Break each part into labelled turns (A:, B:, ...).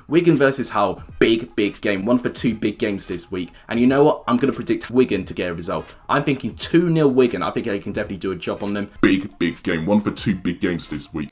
A: Wigan versus Hull, big game. 1 for 2 big games this week. And you know what? I'm going to predict Wigan to get a result. I'm thinking 2-0 Wigan. I think they can definitely do a job on them.
B: Big game. 1 for 2 big games this week.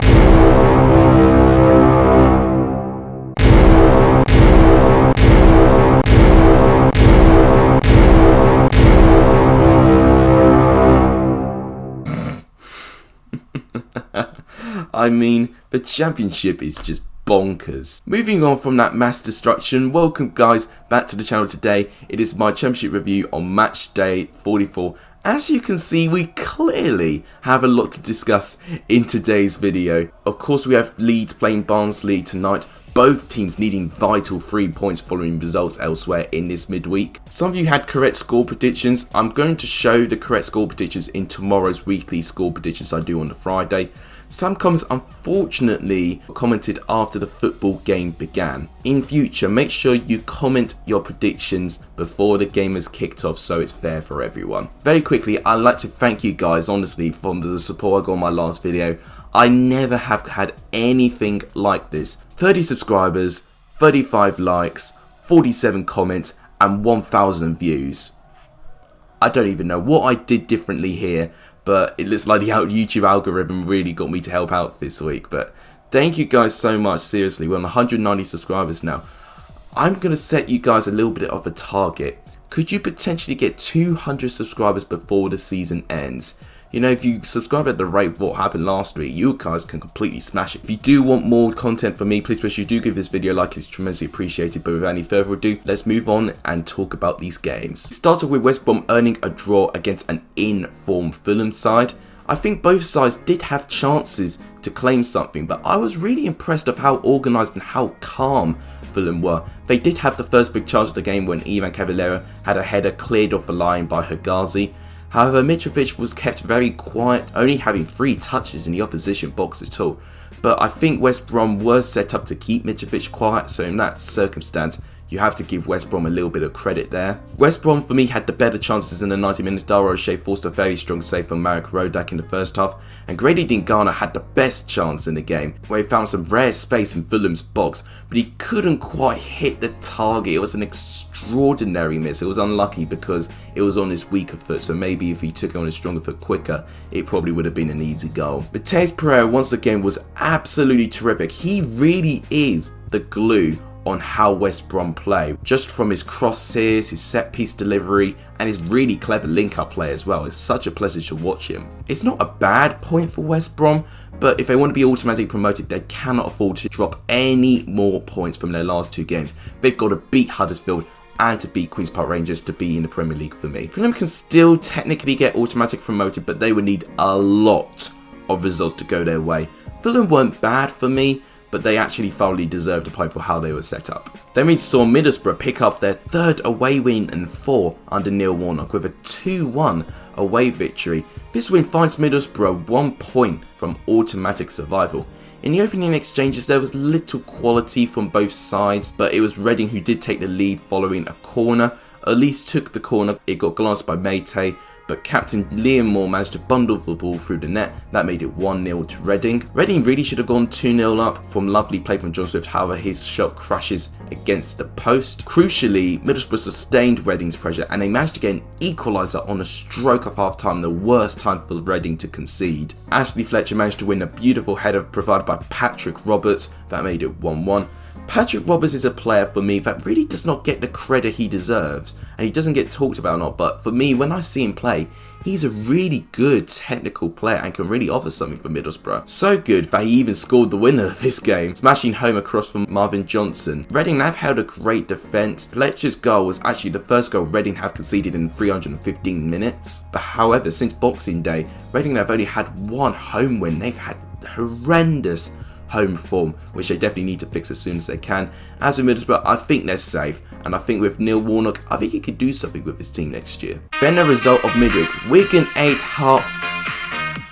A: I mean, the championship is just bonkers. Moving on from that mass destruction, welcome guys back to the channel today. It is my championship review on match day 44. As you can see, we clearly have a lot to discuss in today's video. Of course, we have Leeds playing Barnsley tonight. Both teams needing vital 3 points following results elsewhere in this midweek. Some of you had correct score predictions. I'm going to show the correct score predictions in tomorrow's weekly score predictions I do on the Friday. Some comments unfortunately commented after the football game began. In future, make sure you comment your predictions before the game has kicked off so it's fair for everyone. Very quickly, I'd like to thank you guys honestly for the support I got on my last video. I never have had anything like this. 30 subscribers, 35 likes, 47 comments and 1,000 views. I don't even know what I did differently here, but it looks like the YouTube algorithm really got me to help out this week. But thank you guys so much, seriously. We're on 190 subscribers now. I'm going to set you guys a little bit of a target. Could you potentially get 200 subscribers before the season ends? You know, if you subscribe at the rate of what happened last week, you guys can completely smash it. If you do want more content from me, please make sure you do give this video a like. It's tremendously appreciated. But without any further ado, let's move on and talk about these games. It started with West Brom earning a draw against an in-form Fulham side. I think both sides did have chances to claim something, but I was really impressed of how organised and how calm Fulham were. They did have the first big chance of the game when Ivan Cavallero had a header cleared off the line by Hegazi. However, Mitrovic was kept very quiet, only having 3 touches in the opposition box at all. But I think West Brom were set up to keep Mitrovic quiet, so in that circumstance, you have to give West Brom a little bit of credit there. West Brom, for me, had the better chances in the 90 minutes. Dara O'Shea forced a very strong save from Marek Rodak in the first half, and Grady Dingana had the best chance in the game, where he found some rare space in Fulham's box, but he couldn't quite hit the target. It was an extraordinary miss. It was unlucky because it was on his weaker foot, so maybe if he took it on his stronger foot quicker, it probably would have been an easy goal. Matheus Pereira, once again, was absolutely terrific. He really is the glue on how West Brom play, just from his crosses, his set piece delivery and his really clever link-up play as well. It's such a pleasure to watch him. It's not a bad point for West Brom, but if they want to be automatically promoted, they cannot afford to drop any more points from their last 2 games. They've got to beat Huddersfield and to beat Queen's Park Rangers to be in the Premier League for me. Fulham can still technically get automatically promoted, but they would need a lot of results to go their way. Fulham weren't bad for me, but they actually thoroughly deserved a point for how they were set up. Then we saw Middlesbrough pick up their 3rd away win and 4 under Neil Warnock with a 2-1 away victory. This win finds Middlesbrough 1 point from automatic survival. In the opening exchanges, there was little quality from both sides, but it was Reading who did take the lead following a corner. Elise took the corner, it got glanced by Matchday, but captain Liam Moore managed to bundle the ball through the net. That made it 1-0 to Reading. Reading really should have gone 2-0 up from lovely play from John Swift, however his shot crashes against the post. Crucially, Middlesbrough sustained Reading's pressure and they managed to get an equaliser on a stroke of half time, the worst time for Reading to concede. Ashley Fletcher managed to win a beautiful header provided by Patrick Roberts. That made it 1-1. Patrick Roberts is a player for me that really does not get the credit he deserves, and he doesn't get talked about a lot, but for me, when I see him play, he's a really good technical player and can really offer something for Middlesbrough. So good that he even scored the winner of this game, smashing home across from Marvin Johnson. Reading have held a great defence. Fletcher's goal was actually the first goal Reading have conceded in 315 minutes. But however, since Boxing Day, Reading have only had 1 home win. They've had horrendous home form, which they definitely need to fix as soon as they can. As with Middlesbrough, I think they're safe, and I think with Neil Warnock, I think he could do something with his team next year. Then the result of midweek, Wigan 8, Hull.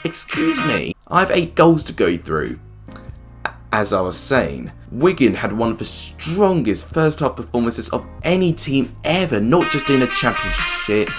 A: Excuse me, I have 8 goals to go through. As I was saying, Wigan had one of the strongest first half performances of any team ever, not just in a championship.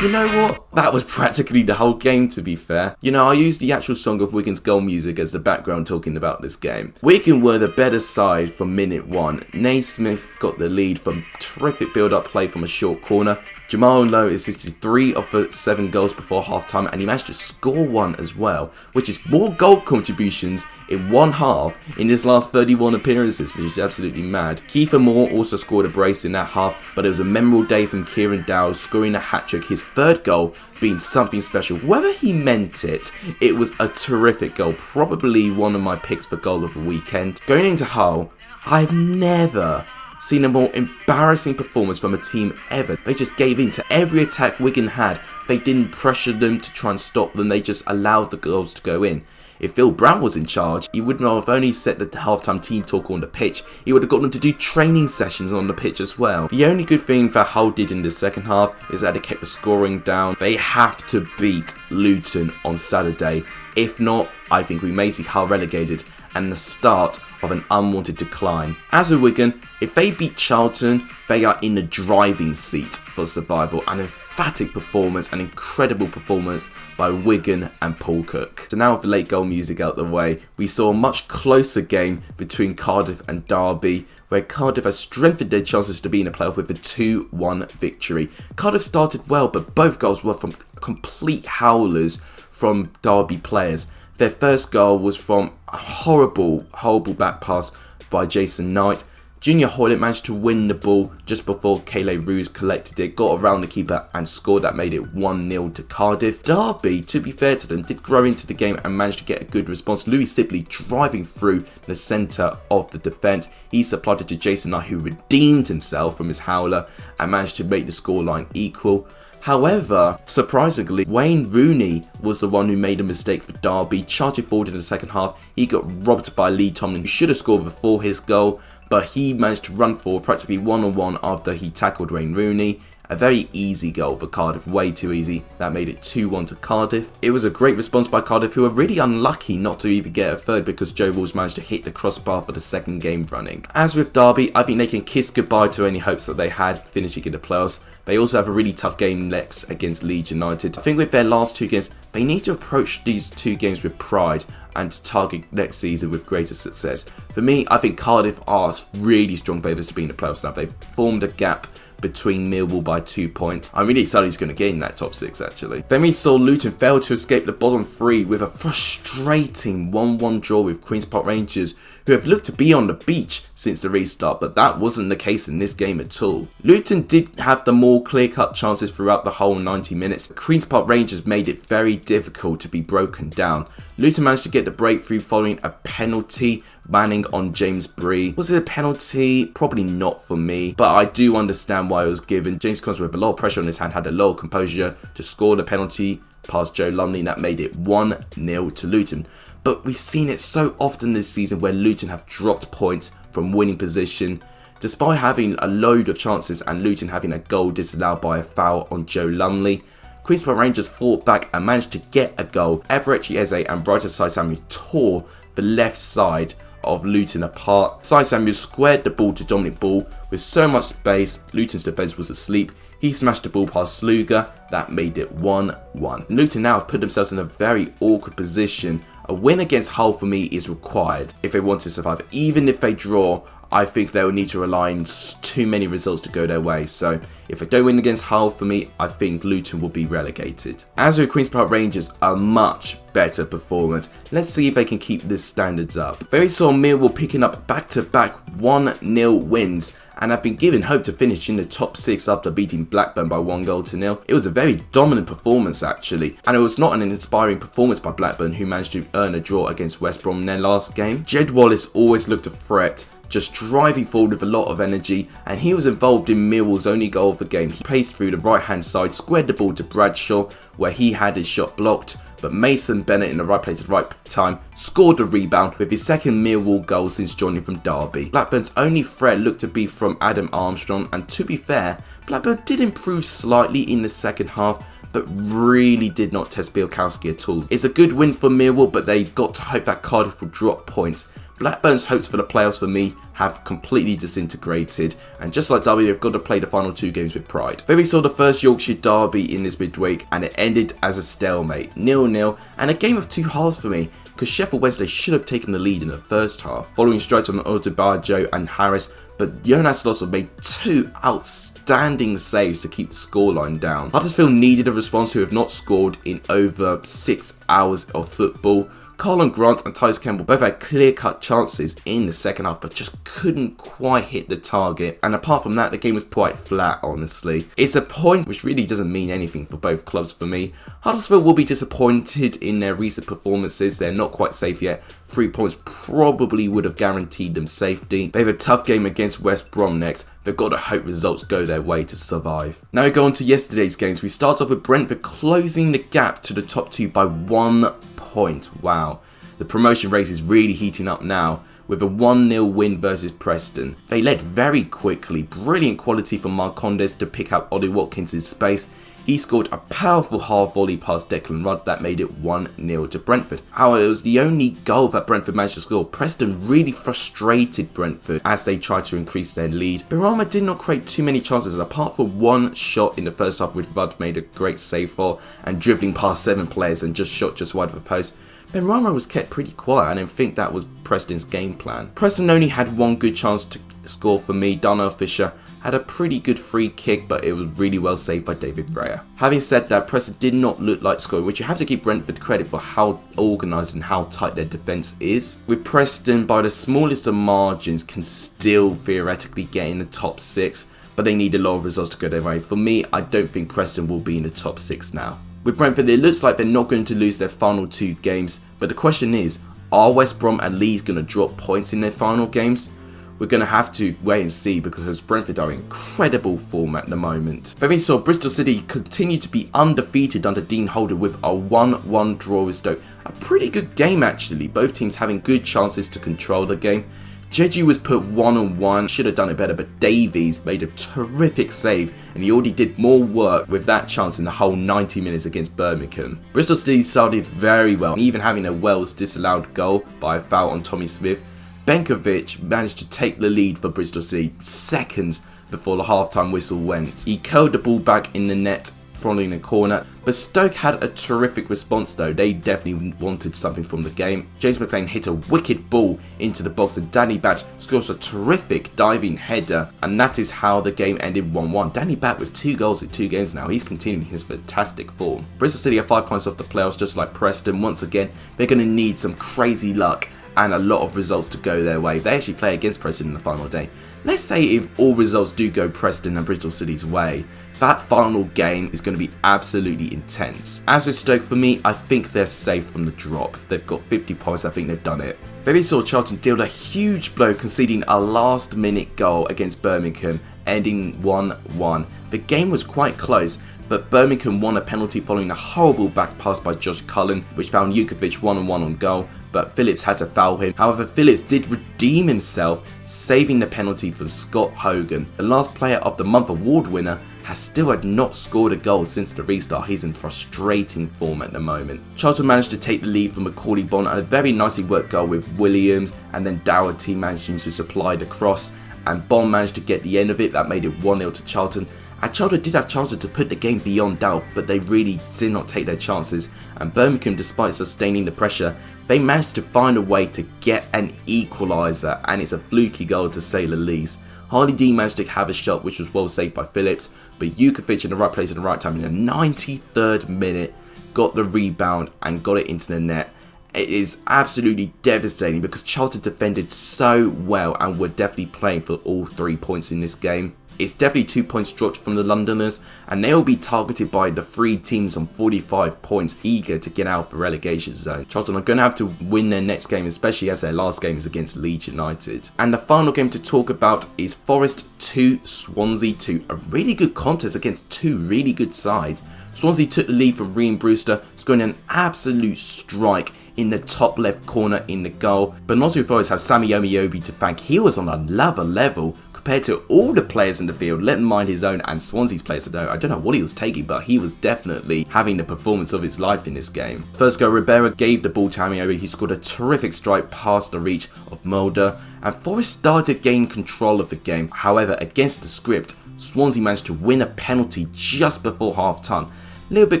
A: You know what? That was practically the whole game, to be fair. You know, I used the actual song of Wigan's goal music as the background talking about this game. Wigan were the better side from minute 1. Naismith got the lead from terrific build-up play from a short corner. Jamal Lowe assisted 3 of the 7 goals before half-time, and he managed to score 1 as well, which is more goal contributions in one half in his last 31 appearances, which is absolutely mad. Kiefer Moore also scored a brace in that half, but it was a memorable day from Kieran Dowell, scoring a hat-trick, his 3rd goal being something special. Whether he meant it, it was a terrific goal, probably one of my picks for goal of the weekend. Going into Hull, I've never seen a more embarrassing performance from a team ever. They just gave in to every attack Wigan had. They didn't pressure them to try and stop them, they just allowed the goals to go in. If Phil Brown was in charge, he wouldn't have only set the halftime team talk on the pitch, he would have got them to do training sessions on the pitch as well. The only good thing that Hull did in the second half is that they kept the scoring down. They have to beat Luton on Saturday. If not, I think we may see Hull relegated and the start of an unwanted decline. As with Wigan, if they beat Charlton, they are in the driving seat for survival. An emphatic performance, an incredible performance by Wigan and Paul Cook. So now with the late goal music out the way, we saw a much closer game between Cardiff and Derby, where Cardiff has strengthened their chances to be in the playoff with a 2-1 victory. Cardiff started well, but both goals were from complete howlers from Derby players. Their first goal was from a horrible back pass by Jason Knight. Junior Hoylett managed to win the ball just before Kele Roos collected it, got around the keeper and scored. That made it 1-0 to Cardiff. Derby, to be fair to them, did grow into the game and managed to get a good response. Louis Sibley driving through the centre of the defence. He supplied it to Jason Knight, who redeemed himself from his howler and managed to make the scoreline equal. However, surprisingly, Wayne Rooney was the one who made a mistake for Derby. Charging forward in the second half, he got robbed by Lee Tomlin, who should have scored before his goal, but he managed to run forward practically one-on-one after he tackled Wayne Rooney. A very easy goal for Cardiff, way too easy. That made it 2-1 to Cardiff. It was a great response by Cardiff, who were really unlucky not to even get a third because Joe Walls managed to hit the crossbar for the second game running. As with Derby, I think they can kiss goodbye to any hopes that they had finishing in the playoffs. They also have a really tough game next against Leeds United. I think with their last 2 games, they need to approach these 2 games with pride and to target next season with greater success. For me, I think Cardiff are really strong favourites to be in the playoffs now. They've formed a gap between Millwall by 2 points. I'm really excited he's going to get in that top 6 actually. Then we saw Luton fail to escape the bottom 3 with a frustrating 1-1 draw with Queen's Park Rangers, who have looked to be on the beach since the restart, but that wasn't the case in this game at all. Luton did have the more clear-cut chances throughout the whole 90 minutes. Queen's Park Rangers made it very difficult to be broken down. Luton managed to get the breakthrough following a penalty banning on James Bree. Was it a penalty? Probably not for me, but I do understand why it was given. James Cons with a lot of pressure on his hand had a lot of composure to score the penalty past Joe Lumley, and that made it 1-0 to Luton. But we've seen it so often this season where Luton have dropped points from winning position, despite having a load of chances and Luton having a goal disallowed by a foul on Joe Lumley. Queen's Park Rangers fought back and managed to get a goal. Everechi Eze and Brighton Sai-Samuel tore the left side of Luton apart. Sai-Samuel squared the ball to Dominic Ball with so much space. Luton's defence was asleep. He smashed the ball past Sluga. That made it 1-1. Luton now have put themselves in a very awkward position. A win against Hull for me is required if they want to survive. Even if they draw, I think they will need to rely on too many results to go their way. So if they don't win against Hull, for me, I think Luton will be relegated. As with Queen's Park Rangers, a much better performance. Let's see if they can keep this standards up. Very saw Millwall picking up back-to-back 1-0 wins and have been given hope to finish in the top 6 after beating Blackburn by 1-0. It was a very dominant performance actually, and it was not an inspiring performance by Blackburn, who managed to earn a draw against West Brom in their last game. Jed Wallace always looked a threat, just driving forward with a lot of energy, and he was involved in Millwall's only goal of the game. He paced through the right hand side, squared the ball to Bradshaw where he had his shot blocked, but Mason Bennett in the right place at the right time scored a rebound with his second Millwall goal since joining from Derby. Blackburn's only threat looked to be from Adam Armstrong, and to be fair, Blackburn did improve slightly in the second half, but really did not test Bielkowski at all. It's a good win for Millwall, but they got to hope that Cardiff will drop points. Blackburn's hopes for the playoffs for me have completely disintegrated, and just like Derby, they've got to play the final 2 games with pride. Then we saw the first Yorkshire derby in this midweek, and it ended as a stalemate, 0-0, and a game of 2 halves for me, because Sheffield Wednesday should have taken the lead in the first half, following strikes from Odebajo and Harris, but Jonas Lossell made 2 outstanding saves to keep the scoreline down. Huddersfield needed a response who have not scored in over 6 hours of football. Colin Grant and Tyson Campbell both had clear-cut chances in the second half, but just couldn't quite hit the target. And apart from that, the game was quite flat, honestly. It's a point which really doesn't mean anything for both clubs for me. Huddersfield will be disappointed in their recent performances. They're not quite safe yet. 3 points probably would have guaranteed them safety. They have a tough game against West Brom next. They've got to hope results go their way to survive. Now we go on to yesterday's games. We start off with Brentford closing the gap to the top 2 by 1 point. Wow. The promotion race is really heating up now with a 1-0 win versus Preston. They led very quickly. Brilliant quality from Marcondes to pick up Ollie Watkins in space. He scored a powerful half volley past Declan Rudd that made it 1-0 to Brentford. However, it was the only goal that Brentford managed to score. Preston really frustrated Brentford as they tried to increase their lead. Brom did not create too many chances apart from 1 shot in the first half which Rudd made a great save for, and dribbling past 7 players and just shot just wide of the post. Benrahma was kept pretty quiet, and I think that was Preston's game plan. Preston only had 1 good chance to score for me. Darnell Fisher had a pretty good free kick, but it was really well saved by David Raya. Having said that, Preston did not look like scoring, which you have to give Brentford credit for how organised and how tight their defence is. With Preston, by the smallest of margins, can still theoretically get in the top 6, but they need a lot of results to go their way. For me, I don't think Preston will be in the top 6 now. With Brentford, it looks like they're not going to lose their final 2 games, but the question is, are West Brom and Leeds going to drop points in their final games? We're going to have to wait and see because Brentford are in incredible form at the moment. Then we saw Bristol City continue to be undefeated under Dean Holder with a 1-1 draw with Stoke. A pretty good game actually, both teams having good chances to control the game. Jeju was put 1-on-1, should have done it better, but Davies made a terrific save and he already did more work with that chance in the whole 90 minutes against Birmingham. Bristol City started very well, even having a Wells disallowed goal by a foul on Tommy Smith. Benkovic managed to take the lead for Bristol City seconds before the half-time whistle went. He curled the ball back in the net following a corner, but Stoke had a terrific response though. They definitely wanted something from the game. James McLean hit a wicked ball into the box and Danny Batch scores a terrific diving header, and that is how the game ended 1-1. Danny Batch with 2 goals in 2 games now. He's continuing his fantastic form. Bristol City are 5 points off the playoffs just like Preston. Once again, they're going to need some crazy luck and a lot of results to go their way. They actually play against Preston in the final day. Let's say if all results do go Preston and Bristol City's way, that final game is going to be absolutely intense. As with Stoke, for me, I think they're safe from the drop. They've got 50 points, I think they've done it. Then we saw Charlton deal a huge blow, conceding a last-minute goal against Birmingham, ending 1-1. The game was quite close, but Birmingham won a penalty following a horrible back pass by Josh Cullen, which found Jukovic 1-on-1 on goal, but Phillips had to foul him. However, Phillips did redeem himself, saving the penalty from Scott Hogan. The last player of the month award winner has still had not scored a goal since the restart. He's in frustrating form at the moment. Charlton managed to take the lead from Macaulay Bonne and a very nicely worked goal with Williams, and then Doherty managing to supply the cross, and Bond managed to get the end of it. That made it 1-0 to Charlton. And Charlton did have chances to put the game beyond doubt, but they really did not take their chances. And Birmingham, despite sustaining the pressure, they managed to find a way to get an equaliser, and it's a fluky goal to say the least. Harley Dean managed to have a shot which was well saved by Phillips, but Jukovic in the right place at the right time in the 93rd minute got the rebound and got it into the net. It is absolutely devastating because Charlton defended so well and were definitely playing for all 3 points in this game. It's definitely 2 points dropped from the Londoners, and they'll be targeted by the 3 teams on 45 points, eager to get out of the relegation zone. Charlton are going to have to win their next game, especially as their last game is against Leeds United. And the final game to talk about is Forest 2, Swansea 2. A really good contest against 2 really good sides. Swansea took the lead from Ryan Brewster, scoring an absolute strike in the top left corner in the goal. But Nottingham Forest have Sammy Omiobi to thank. He was on another level compared to all the players in the field, let mind his own and Swansea's players. I don't know what he was taking, but he was definitely having the performance of his life in this game. First goal, Ribeiro gave the ball to Omiobi. He scored a terrific strike past the reach of Mulder, and Forest started gaining control of the game. However, against the script, Swansea managed to win a penalty just before half time. A little bit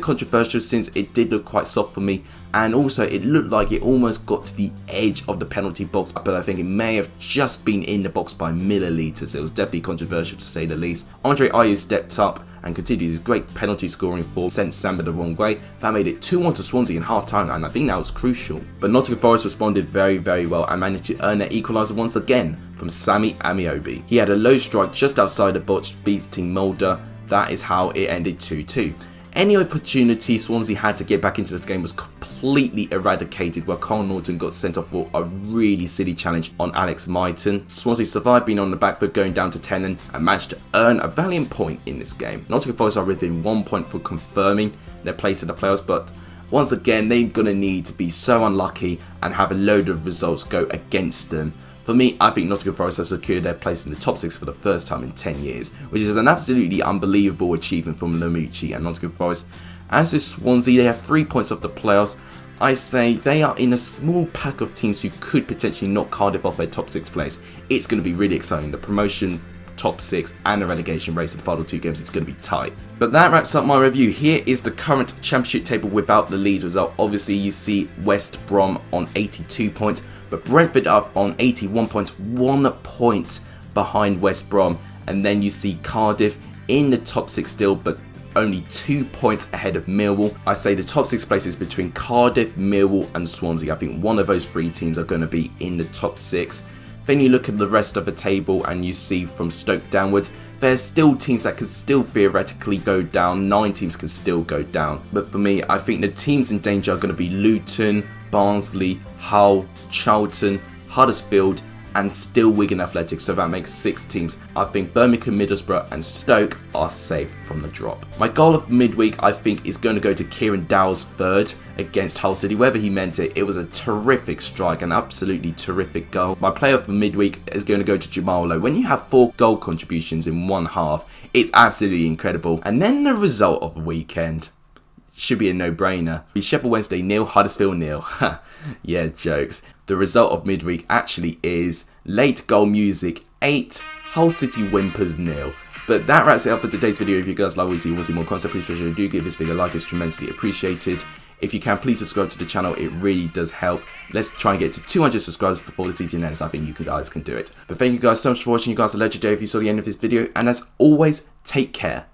A: controversial since it did look quite soft for me, and also it looked like it almost got to the edge of the penalty box, but I think it may have just been in the box by millilitres. It was definitely controversial to say the least. Andre Ayew stepped up and continued his great penalty scoring form, sent Samba the wrong way. That made it 2-1 to Swansea in half time, and I think that was crucial. But Nottingham Forest responded very, very well and managed to earn their equaliser once again from Sammy Omiobi. He had a low strike just outside the box, beating Mulder. That is how it ended 2-2. Any opportunity Swansea had to get back into this game was completely eradicated, where Carl Norton got sent off for a really silly challenge on Alex Myton. Swansea survived being on the back foot, going down to 10 and managed to earn a valiant point in this game. Nottingham Forest are within 1 point for confirming their place in the playoffs, but once again they're going to need to be so unlucky and have a load of results go against them. For me, I think Nottingham Forest have secured their place in the top 6 for the first time in 10 years, which is an absolutely unbelievable achievement from Lamucci and Nottingham Forest. As with Swansea, they have 3 points off the playoffs. I say they are in a small pack of teams who could potentially knock Cardiff off their top 6 place. It's going to be really exciting. The promotion, top 6 and the relegation race in the final 2 games, it's going to be tight. But that wraps up my review. Here is the current championship table without the Leeds result. Obviously you see West Brom on 82 points, but Brentford are on 81 points, 1 point behind West Brom. And then you see Cardiff in the top 6 still, but only 2 points ahead of Millwall. I say the top 6 places between Cardiff, Millwall and Swansea. I think one of those 3 teams are going to be in the top 6. Then you look at the rest of the table and you see from Stoke downwards, there's still teams that could still theoretically go down. 9 teams can still go down. But for me, I think the teams in danger are going to be Luton, Barnsley, Hull, Charlton, Huddersfield and still Wigan Athletic, so that makes 6 teams. I think Birmingham, Middlesbrough and Stoke are safe from the drop. My goal of midweek, I think, is going to go to Kieran Dowell's third against Hull City. Whether he meant it, it was a terrific strike, an absolutely terrific goal. My player of the midweek is going to go to Jamal Lowe. When you have 4 goal contributions in one half, it's absolutely incredible. And then the result of the weekend should be a no-brainer. Sheffield Wednesday 0, Huddersfield 0. Yeah, jokes. The result of midweek actually is late goal music 8, Hull City Whimpers 0. But that wraps it up for today's video. If you guys like what you see more content, please make sure you do give this video a like. It's tremendously appreciated. If you can, please subscribe to the channel. It really does help. Let's try and get to 200 subscribers before the season ends. I think you guys can do it. But thank you guys so much for watching. You guys are legendary if you saw the end of this video. And as always, take care.